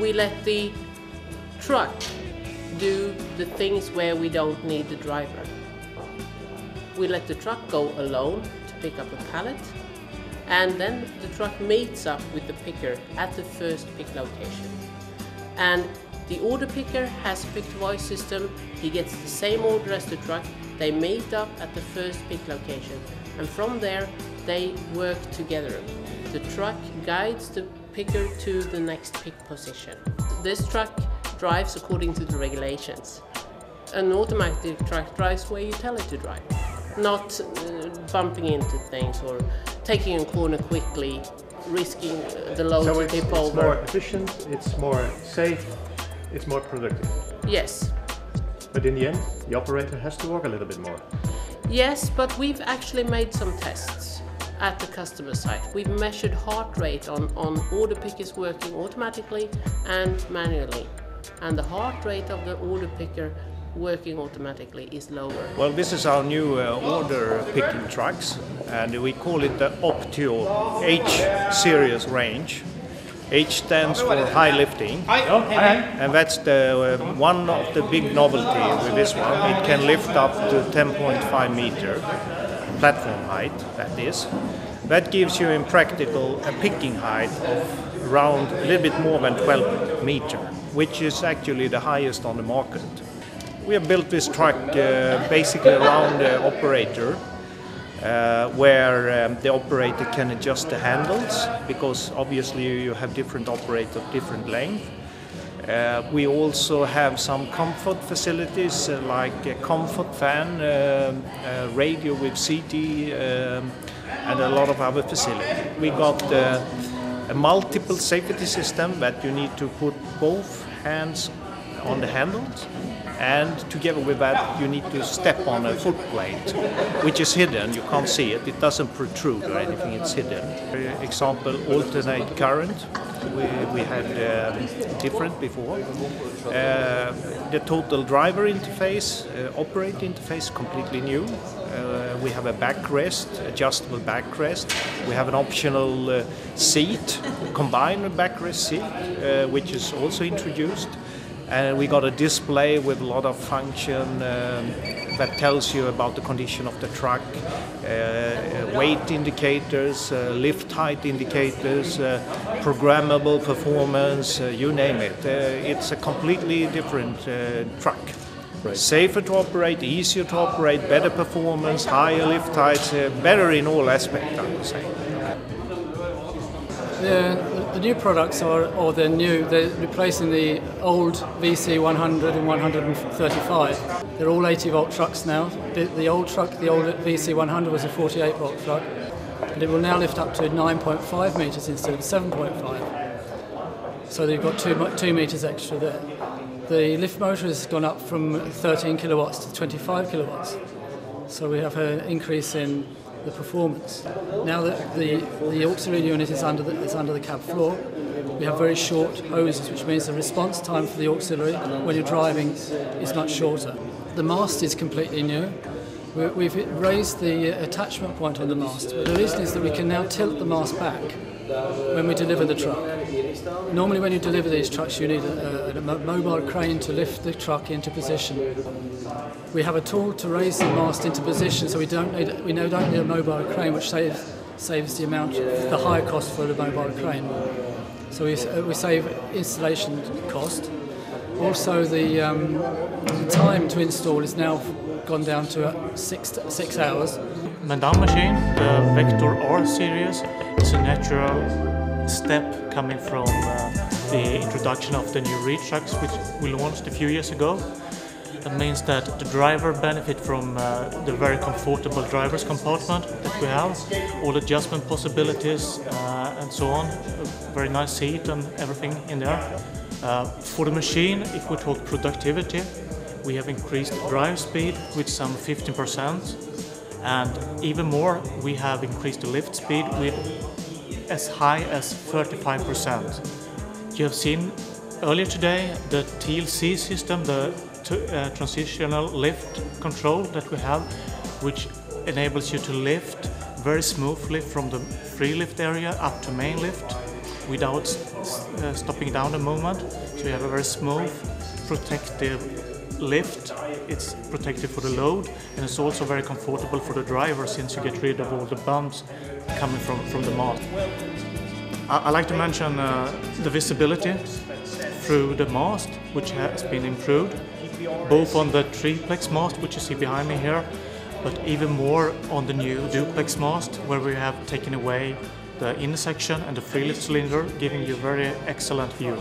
we let the truck do the things where we don't need the driver. We let the truck go alone to pick up a pallet, and then the truck meets up with the picker at the first pick location. And the order picker has a pick-to-voice system. He gets the same order as the truck. They meet up at the first pick location, and from there they work together. The truck guides the picker to the next pick position. This truck drives according to the regulations. An automatic truck drives where you tell it to drive, not bumping into things or taking a corner quickly, risking the load to tip over. It's more efficient, it's more safe, it's more productive. Yes. But in the end, the operator has to work a little bit more. Yes, but we've actually made some tests at the customer site. We've measured heart rate on order pickers working automatically and manually. And the heart rate of the order picker working automatically is lower. Well, this is our new order picking trucks, and we call it the Optio H series range. H stands for high lifting, and that's the one of the big novelty with this one. It can lift up to 10.5 meter platform height, that is. That gives you in practical a picking height of around a little bit more than 12 meter, which is actually the highest on the market. We have built this truck basically around the operator, where the operator can adjust the handles, because obviously you have different operators of different length. We also have some comfort facilities like a comfort fan, radio with CD, and a lot of other facilities. We got a multiple safety system that you need to put both hands on the handles, and together with that you need to step on a foot plate, which is hidden. You can't see it, it doesn't protrude or anything, it's hidden. For example, alternate current, we had different before. The total driver interface, operator interface, completely new. We have a backrest, adjustable backrest. We have an optional seat, combined with backrest seat, which is also introduced. And we got a display with a lot of function that tells you about the condition of the truck, weight indicators, lift height indicators, programmable performance, you name it. It's a completely different truck. Right. Safer to operate, easier to operate, better performance, higher lift heights, better in all aspects, I would say. The new products they're replacing the old VC 100 and 135. They're all 80 volt trucks now. The old VC 100 was a 48 volt truck, and it will now lift up to 9.5 meters instead of 7.5. So they've got 2 meters extra there. The lift motor has gone up from 13 kilowatts to 25 kilowatts. So we have an increase in the performance. Now that the auxiliary unit is under the cab floor, we have very short hoses, which means the response time for the auxiliary when you're driving is much shorter. The mast is completely new. We've raised the attachment point on the mast. The reason is that we can now tilt the mast back when we deliver the truck. Normally when you deliver these trucks you need a mobile crane to lift the truck into position. We have a tool to raise the mast into position, so we don't need a mobile crane, which saves the higher cost for the mobile crane. So we save installation cost. Also the time to install is now gone down to 6 hours. The down machine, the Vector R series, is a natural step coming from the introduction of the new reach trucks, which we launched a few years ago. That means that the driver benefit from the very comfortable driver's compartment that we have, all adjustment possibilities and so on, a very nice seat and everything in there. For the machine, if we talk productivity, we have increased drive speed with some 15%, and even more, we have increased the lift speed with as high as 35%. You have seen earlier today the TLC system, the transitional lift control that we have, which enables you to lift very smoothly from the free lift area up to main lift. without stopping down the movement. So you have a very smooth, protective lift. It's protected for the load, and it's also very comfortable for the driver since you get rid of all the bumps coming from the mast. I like to mention the visibility through the mast, which has been improved, both on the triplex mast, which you see behind me here, but even more on the new duplex mast, where we have taken away the inner section and the free lift cylinder, giving you a very excellent view.